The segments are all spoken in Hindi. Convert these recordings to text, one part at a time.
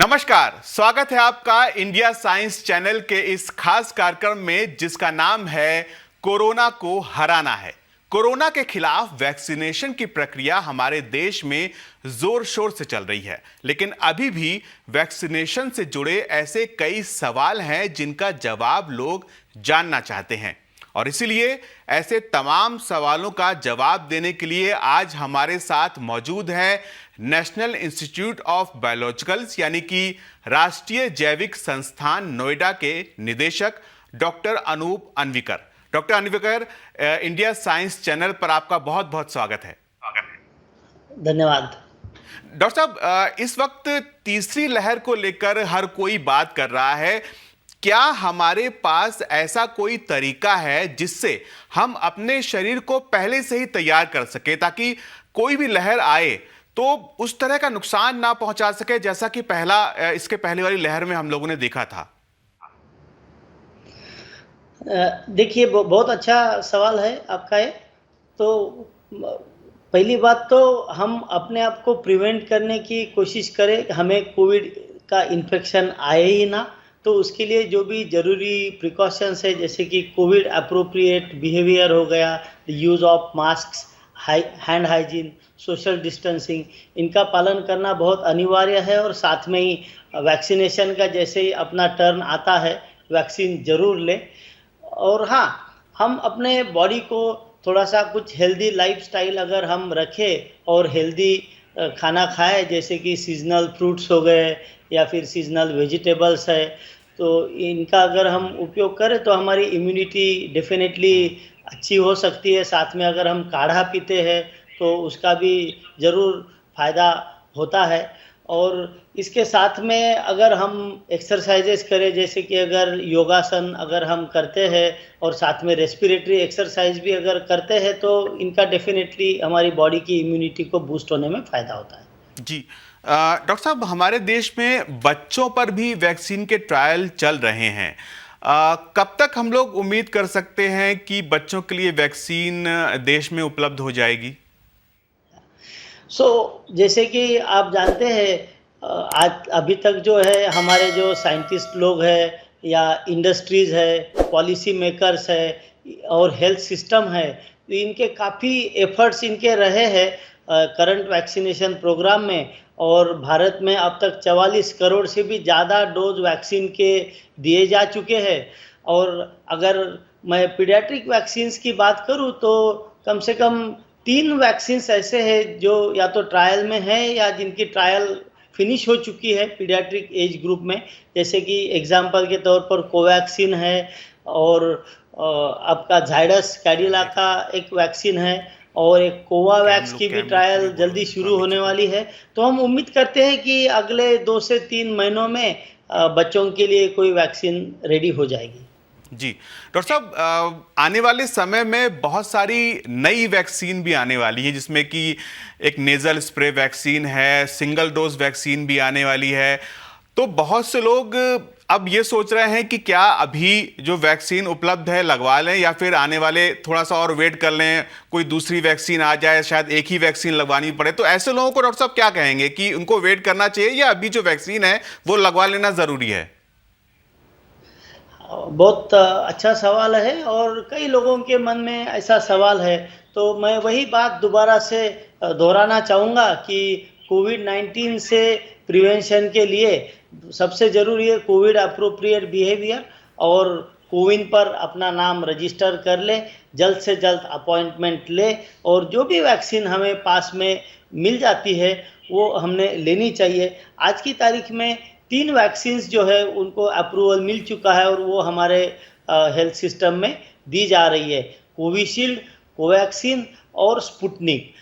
नमस्कार, स्वागत है आपका इंडिया साइंस चैनल के इस खास कार्यक्रम में जिसका नाम है कोरोना को हराना है। कोरोना के खिलाफ वैक्सीनेशन की प्रक्रिया हमारे देश में जोर शोर से चल रही है, लेकिन अभी भी वैक्सीनेशन से जुड़े ऐसे कई सवाल हैं जिनका जवाब लोग जानना चाहते हैं। और इसीलिए ऐसे तमाम सवालों का जवाब देने के लिए आज हमारे साथ मौजूद है नेशनल इंस्टीट्यूट ऑफ बायोलॉजिकल्स यानी कि राष्ट्रीय जैविक संस्थान नोएडा के निदेशक doctor Anup Anvikar. Doctor Anvikar, India science channel पर आपका बहुत बहुत स्वागत है। धन्यवाद। डॉक्टर साहब, इस वक्त तीसरी लहर को लेकर हर कोई बात कर रहा है। क्या हमारे पास ऐसा कोई तरीका है जिससे हम अपने शरीर को पहले से ही तैयार कर सके ताकि कोई भी लहर आए तो उस तरह का नुकसान ना पहुंचा सके जैसा कि इसके पहले वाली लहर में हम लोगों ने देखा था? देखिए, बहुत अच्छा सवाल है आपका ये। तो पहली बात तो हम अपने आप को प्रिवेंट करने की कोशिश करें, हमें कोविड का इन्फेक्शन आए ही ना। तो उसके लिए जो भी ज़रूरी प्रिकॉशंस है, जैसे कि कोविड अप्रोप्रिएट बिहेवियर हो गया, use of mask, hand hygiene, social distancing, इनका पालन करना बहुत अनिवार्य है। और साथ में ही वैक्सीनेशन का जैसे ही अपना टर्न आता है वैक्सीन ज़रूर लें। और हाँ, हम अपने बॉडी को थोड़ा सा कुछ हेल्दी लाइफस्टाइल अगर हम रखें और हेल्दी खाना खाएं, जैसे कि सीजनल फ्रूट्स हो गए या फिर सीजनल वेजिटेबल्स है, तो इनका अगर हम उपयोग करें तो हमारी इम्यूनिटी डेफिनेटली अच्छी हो सकती है। साथ में अगर हम काढ़ा पीते हैं तो उसका भी ज़रूर फ़ायदा होता है। और इसके साथ में अगर हम एक्सरसाइजेस करें, जैसे कि अगर योगासन अगर हम करते हैं और साथ में रेस्पिरेटरी एक्सरसाइज भी अगर करते हैं, तो इनका डेफिनेटली हमारी बॉडी की इम्यूनिटी को बूस्ट होने में फ़ायदा होता है। जी डॉक्टर साहब, हमारे देश में बच्चों पर भी वैक्सीन के ट्रायल चल रहे हैं। कब तक हम लोग उम्मीद कर सकते हैं कि बच्चों के लिए वैक्सीन देश में उपलब्ध हो जाएगी? जैसे कि आप जानते हैं, आज अभी तक जो है हमारे जो साइंटिस्ट लोग हैं या इंडस्ट्रीज़ है, पॉलिसी मेकर्स है और हेल्थ सिस्टम है, तो इनके काफ़ी एफर्ट्स इनके रहे हैं करंट वैक्सीनेशन प्रोग्राम में। और भारत में अब तक 44 करोड़ से भी ज़्यादा डोज वैक्सीन के दिए जा चुके हैं। और अगर मैं पीडियाट्रिक वैक्सीन्स की बात करूं तो कम से कम 3 वैक्सीन्स ऐसे हैं जो या तो ट्रायल में है या जिनकी ट्रायल फिनिश हो चुकी है पीडियाट्रिक एज ग्रुप में। जैसे कि एग्जांपल के तौर पर कोवैक्सीन है और आपका जायडस कैडिला का एक वैक्सीन है और एक कोवावैक्स की भी ट्रायल जल्दी शुरू होने वाली है। तो हम उम्मीद करते हैं कि अगले 2 से 3 महीनों में बच्चों के लिए कोई वैक्सीन रेडी हो जाएगी। जी डॉक्टर साहब, आने वाले समय में बहुत सारी नई वैक्सीन भी आने वाली है, जिसमें कि एक नेजल स्प्रे वैक्सीन है, सिंगल डोज वैक्सीन भी आने वाली है। तो बहुत से लोग अब ये सोच रहे हैं कि क्या अभी जो वैक्सीन उपलब्ध है लगवा लें या फिर आने वाले थोड़ा सा और वेट कर लें, कोई दूसरी वैक्सीन आ जाए, शायद एक ही वैक्सीन लगवानी पड़े। तो ऐसे लोगों को डॉक्टर साहब क्या कहेंगे कि उनको वेट करना चाहिए या अभी जो वैक्सीन है वो लगवा लेना ज़रूरी है? बहुत अच्छा सवाल है और कई लोगों के मन में ऐसा सवाल है। तो मैं वही बात दोबारा से दोहराना चाहूँगा कि कोविड-19 से प्रिवेंशन के लिए सबसे ज़रूरी है कोविड अप्रोप्रिएट बिहेवियर। और कोविन पर अपना नाम रजिस्टर कर ले, जल्द से जल्द अपॉइंटमेंट ले और जो भी वैक्सीन हमें पास में मिल जाती है वो हमने लेनी चाहिए। आज की तारीख में 3 वैक्सीन्स जो है उनको अप्रूवल मिल चुका है और वो हमारे हेल्थ सिस्टम में दी जा रही है, कोविशील्ड, कोवैक्सीन और स्पुतनिक।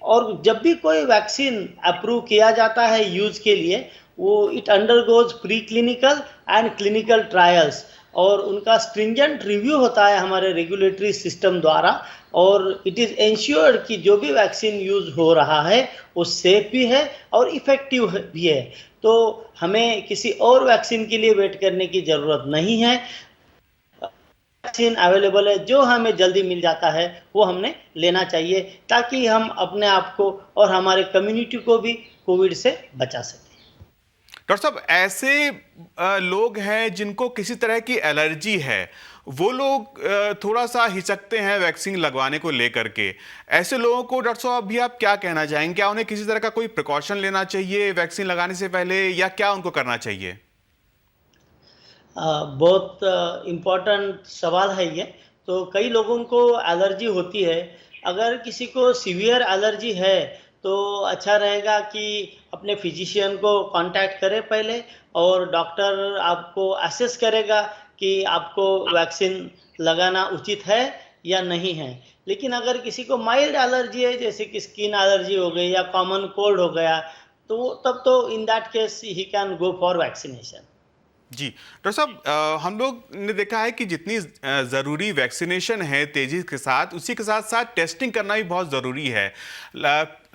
और जब भी कोई वैक्सीन अप्रूव किया जाता है यूज़ के लिए, वो it undergoes pre clinical and clinical trials और उनका स्ट्रिंजेंट रिव्यू होता है हमारे रेगुलेटरी सिस्टम द्वारा। और इट इज़ एंश्योर्ड कि जो भी वैक्सीन यूज़ हो रहा है वो सेफ भी है और इफ़ेक्टिव भी है। तो हमें किसी और वैक्सीन के लिए वेट करने की ज़रूरत नहीं है। वैक्सीन अवेलेबल है, जो हमें जल्दी मिल जाता है वो हमने लेना चाहिए ताकि हम अपने आप को और हमारे कम्युनिटी को भी कोविड से बचा सकें। डॉक्टर साहब, ऐसे लोग हैं जिनको किसी तरह की एलर्जी है, वो लोग थोड़ा सा हिचकते हैं वैक्सीन लगवाने को लेकर के। ऐसे लोगों को डॉक्टर साहब अभी आप क्या कहना चाहेंगे? क्या उन्हें किसी तरह का कोई प्रिकॉशन लेना चाहिए वैक्सीन लगाने से पहले, या क्या उनको करना चाहिए? बहुत इम्पोर्टेंट सवाल है ये। तो कई लोगों को एलर्जी होती है। अगर किसी को सीवियर एलर्जी है तो अच्छा रहेगा कि अपने फिजिशियन को कांटेक्ट करें पहले, और डॉक्टर आपको असेस करेगा कि आपको वैक्सीन लगाना उचित है या नहीं है। लेकिन अगर किसी को माइल्ड एलर्जी है, जैसे कि स्किन एलर्जी हो गई या कॉमन कोल्ड हो गया, तो तब तो in that case he can go for vaccination. जी डॉक्टर साहब, हम लोग ने देखा है कि जितनी ज़रूरी वैक्सीनेशन है तेजी के साथ, उसी के साथ साथ टेस्टिंग करना भी बहुत ज़रूरी है।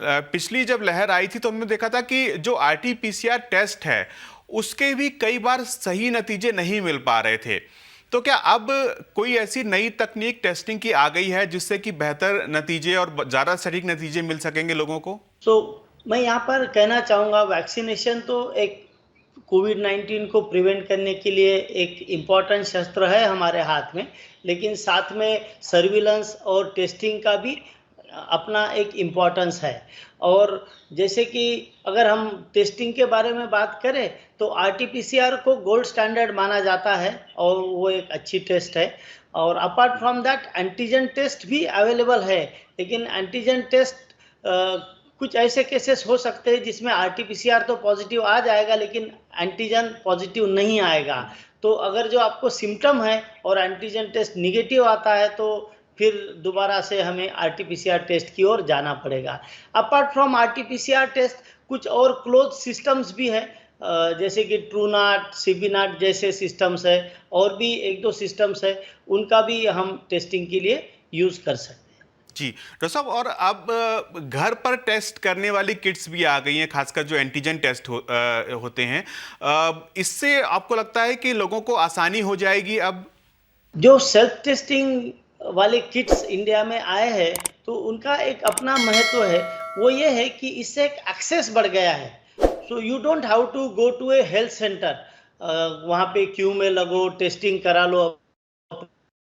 पिछली जब लहर आई थी तो हमने देखा था कि जो आरटी-पीसीआर टेस्ट है उसके भी कई बार सही नतीजे नहीं मिल पा रहे थे। तो क्या अब कोई ऐसी नई तकनीक टेस्टिंग की आ गई है जिससे कि बेहतर नतीजे और ज़्यादा सटीक नतीजे मिल सकेंगे लोगों को? तो मैं यहाँ पर कहना चाहूँगा, वैक्सीनेशन तो एक कोविड-19 को प्रिवेंट करने के लिए एक इम्पॉर्टेंट शस्त्र है हमारे हाथ में, लेकिन साथ में सर्विलेंस और टेस्टिंग का भी अपना एक इम्पोर्टेंस है। और जैसे कि अगर हम टेस्टिंग के बारे में बात करें तो आरटी-पीसीआर को गोल्ड स्टैंडर्ड माना जाता है और वो एक अच्छी टेस्ट है। और apart from that antigen test भी अवेलेबल है, लेकिन एंटीजन टेस्ट कुछ ऐसे केसेस हो सकते हैं जिसमें आरटी-पीसीआर तो पॉजिटिव आ जाएगा लेकिन एंटीजन पॉजिटिव नहीं आएगा। तो अगर जो आपको सिम्टम है और एंटीजन टेस्ट निगेटिव आता है तो फिर दोबारा से हमें आरटी-पीसीआर टेस्ट की ओर जाना पड़ेगा। अपार्ट फ्रॉम आरटी-पीसीआर टेस्ट कुछ और क्लोज सिस्टम्स भी हैं, जैसे कि ट्रूनाट, सीबीनाट जैसे सिस्टम्स है, और भी एक दो सिस्टम्स है, उनका भी हम टेस्टिंग के लिए यूज़ कर सकते हैं। जी डॉक्टर साहब, और अब घर पर टेस्ट करने वाली किट्स भी आ गई हैं, खासकर जो एंटीजन टेस्ट होते हैं। इससे आपको लगता है कि लोगों को आसानी हो जाएगी अब? जो सेल्फ टेस्टिंग वाले किट्स इंडिया में आए हैं तो उनका एक अपना महत्व है। वो ये है कि इससे एक एक्सेस बढ़ गया है। So you don't have to go to a health centre, वहाँ पे क्यू में लगो, टेस्टिंग करा लो।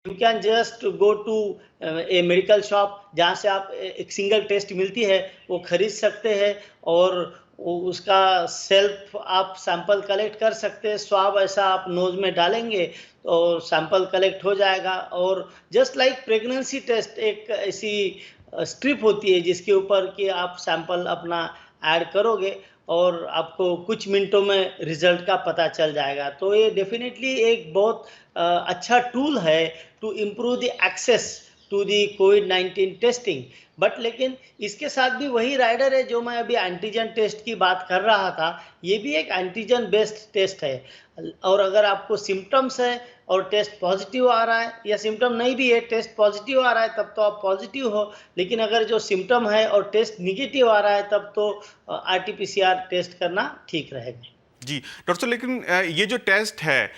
You can just go to a medical shop, जहाँ से आप एक सिंगल टेस्ट मिलती है वो खरीद सकते हैं, और उसका सेल्फ आप सैंपल कलेक्ट कर सकते हैं। स्वाब ऐसा आप नोज में डालेंगे और सैंपल कलेक्ट हो जाएगा। और जस्ट लाइक प्रेगनेंसी टेस्ट, एक ऐसी स्ट्रिप होती है जिसके ऊपर कि आप सैंपल अपना ऐड करोगे और आपको कुछ मिनटों में रिजल्ट का पता चल जाएगा। तो ये डेफिनेटली एक बहुत अच्छा टूल है to improve the access to the कोविड-19 टेस्टिंग। बट लेकिन इसके साथ भी वही राइडर है जो मैं अभी एंटीजन टेस्ट की बात कर रहा था, ये भी एक एंटीजन बेस्ड टेस्ट है। और अगर आपको सिम्टम्स है और टेस्ट पॉजिटिव आ रहा है, या सिम्टम नहीं भी है टेस्ट पॉजिटिव आ रहा है, तब तो आप पॉजिटिव हो। लेकिन अगर जो सिम्टम है और टेस्ट निगेटिव आ रहा है तब तो आरटी-पीसीआर टेस्ट करना ठीक रहेगा। जी डॉक्टर साहब, लेकिन ये जो टेस्ट है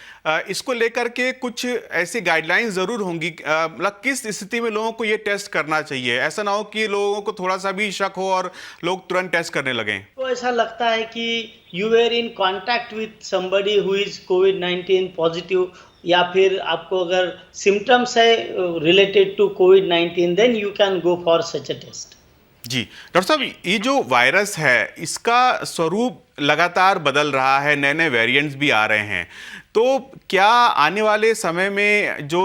इसको लेकर के कुछ ऐसी गाइडलाइंस ज़रूर होंगी, मतलब किस स्थिति में लोगों को ये टेस्ट करना चाहिए? ऐसा ना हो कि लोगों को थोड़ा सा भी शक हो और लोग तुरंत टेस्ट करने लगें। तो ऐसा लगता है कि you were in contact with somebody who is कोविड-19 पॉजिटिव, या फिर आपको अगर सिम्टम्स है रिलेटेड टू कोविड-19, then you can go for such a test. जी डॉक्टर साहब, ये जो वायरस है इसका स्वरूप लगातार बदल रहा है, नए नए वेरिएंट्स भी आ रहे हैं। तो क्या आने वाले समय में जो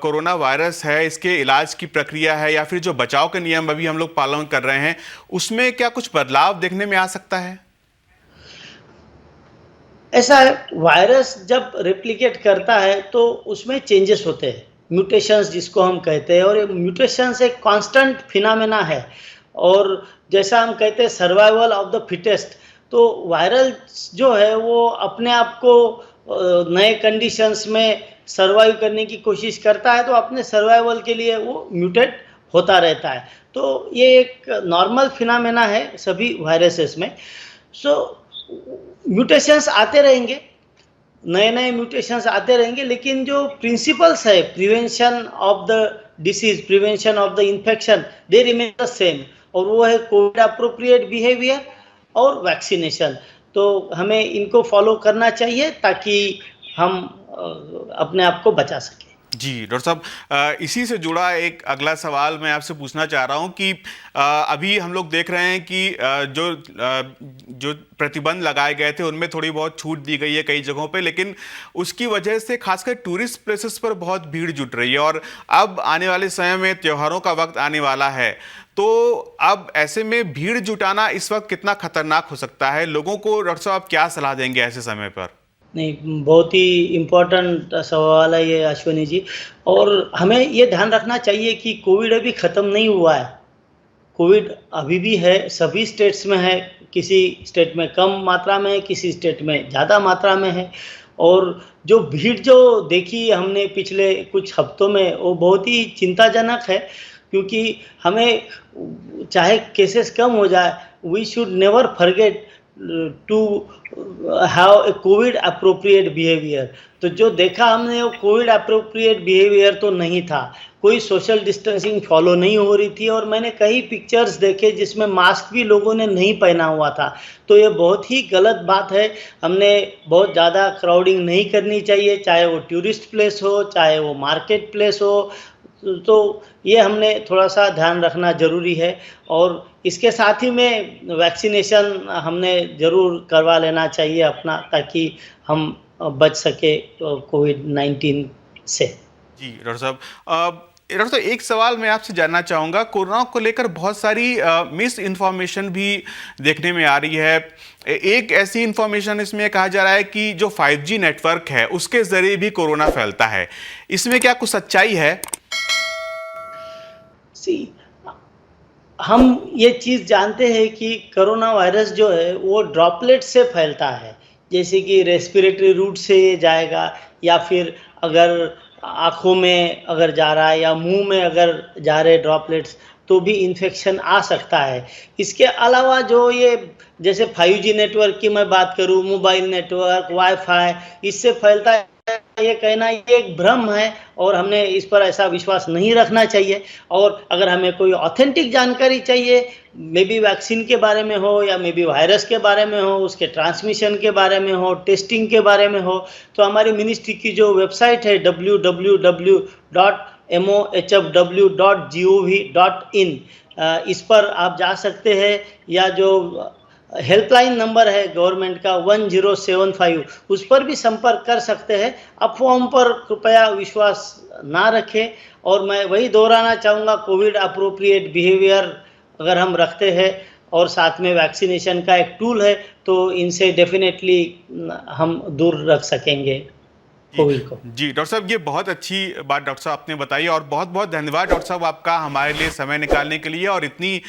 कोरोना वायरस है इसके इलाज की प्रक्रिया है, या फिर जो बचाव के नियम अभी हम लोग पालन कर रहे हैं, उसमें क्या कुछ बदलाव देखने में आ सकता है? ऐसा है, वायरस जब रेप्लिकेट करता है तो उसमें चेंजेस होते हैं, म्यूटेशंस जिसको हम कहते हैं, और ये म्यूटेशंस एक कांस्टेंट फिनोमेना है। और जैसा हम कहते हैं सर्वाइवल ऑफ द फिटेस्ट, तो वायरल जो है वो अपने आप को नए कंडीशंस में सर्वाइव करने की कोशिश करता है, तो अपने सर्वाइवल के लिए वो म्यूटेट होता रहता है। तो ये एक नॉर्मल फिनोमेना है सभी वायरसेस में। सो म्यूटेशंस आते रहेंगे, नए नए म्यूटेशंस आते रहेंगे, लेकिन जो प्रिंसिपल्स है prevention of the disease, prevention of the infection, they remain the same. और वो है कोविड अप्रोप्रिएट बिहेवियर और वैक्सीनेशन। तो हमें इनको फॉलो करना चाहिए ताकि हम अपने आप को बचा सकें। जी डॉक्टर साहब, इसी से जुड़ा एक अगला सवाल मैं आपसे पूछना चाह रहा हूं कि अभी हम लोग देख रहे हैं कि जो प्रतिबंध लगाए गए थे उनमें थोड़ी बहुत छूट दी गई है कई जगहों पे, लेकिन उसकी वजह से खासकर टूरिस्ट प्लेसेस पर बहुत भीड़ जुट रही है और अब आने वाले समय में त्योहारों का वक्त आने वाला है, तो अब ऐसे में भीड़ जुटाना इस वक्त कितना खतरनाक हो सकता है? लोगों को डॉक्टर साहब आप क्या सलाह देंगे ऐसे समय पर? नहीं, बहुत ही इम्पोर्टेंट सवाल है ये अश्विनी जी। और हमें ये ध्यान रखना चाहिए कि कोविड अभी ख़त्म नहीं हुआ है। कोविड अभी भी है, सभी स्टेट्स में है, किसी स्टेट में कम मात्रा में है, किसी स्टेट में ज़्यादा मात्रा में है। और जो भीड़ जो देखी हमने पिछले कुछ हफ्तों में, वो बहुत ही चिंताजनक है, क्योंकि हमें चाहे केसेस कम हो जाए, we should never forget to have a COVID appropriate behaviour. तो जो देखा हमने वो कोविड अप्रोप्रिएट बिहेवियर तो नहीं था, कोई सोशल डिस्टेंसिंग फॉलो नहीं हो रही थी, और मैंने कई पिक्चर्स देखे जिसमें मास्क भी लोगों ने नहीं पहना हुआ था। तो ये बहुत ही गलत बात है। हमने बहुत ज़्यादा क्राउडिंग नहीं करनी चाहिए, चाहे वो टूरिस्ट प्लेस हो, चाहे वो मार्केट प्लेस हो। तो ये हमने थोड़ा सा ध्यान रखना ज़रूरी है। और इसके साथ ही में वैक्सीनेशन हमने ज़रूर करवा लेना चाहिए अपना, ताकि हम बच सके कोविड-19 से। जी डॉक्टर साहब, डॉक्टर साहब एक सवाल मैं आपसे जानना चाहूँगा। कोरोना को लेकर बहुत सारी मिस इन्फॉर्मेशन भी देखने में आ रही है। एक ऐसी इन्फॉर्मेशन इसमें कहा जा रहा है कि जो 5G नेटवर्क है उसके ज़रिए भी कोरोना फैलता है। इसमें क्या कुछ सच्चाई है? हम ये चीज़ जानते हैं कि कोरोना वायरस जो है वो ड्रॉपलेट से फैलता है, जैसे कि रेस्पिरेटरी रूट से ये जाएगा, या फिर अगर आँखों में अगर जा रहा है या मुंह में अगर जा रहे ड्रॉपलेट्स, तो भी इन्फेक्शन आ सकता है। इसके अलावा जो ये जैसे 5G नेटवर्क की मैं बात करूँ, मोबाइल नेटवर्क, वाईफाई, इससे फैलता है, ये कहना ये एक भ्रम है, और हमने इस पर ऐसा विश्वास नहीं रखना चाहिए। और अगर हमें कोई ऑथेंटिक जानकारी चाहिए, मे बी वैक्सीन के बारे में हो, या मे बी वायरस के बारे में हो, उसके ट्रांसमिशन के बारे में हो, टेस्टिंग के बारे में हो, तो हमारी मिनिस्ट्री की जो वेबसाइट है www.mohfw.gov.in, इस पर आप जा सकते हैं, या जो हेल्पलाइन नंबर है गवर्नमेंट का 1075, उस पर भी संपर्क कर सकते हैं। अफवाहों पर कृपया विश्वास ना रखें। और मैं वही दोहराना चाहूँगा, कोविड अप्रोप्रिएट बिहेवियर अगर हम रखते हैं और साथ में वैक्सीनेशन का एक टूल है, तो इनसे डेफिनेटली हम दूर रख सकेंगे कोविड को। जी डॉक्टर साहब, ये बहुत अच्छी बात डॉक्टर साहब आपने बताई और बहुत बहुत धन्यवाद डॉक्टर साहब आपका हमारे लिए समय निकालने के लिए और इतनी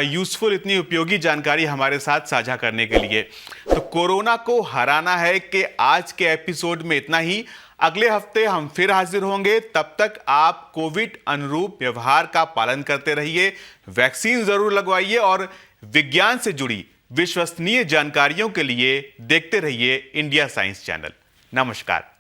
यूज़फुल, इतनी उपयोगी जानकारी हमारे साथ साझा करने के लिए। तो कोरोना को हराना है कि आज के एपिसोड में इतना ही। अगले हफ्ते हम फिर हाजिर होंगे। तब तक आप कोविड अनुरूप व्यवहार का पालन करते रहिए, वैक्सीन जरूर लगवाइए और विज्ञान से जुड़ी विश्वसनीय जानकारियों के लिए देखते रहिए इंडिया साइंस चैनल। नमस्कार।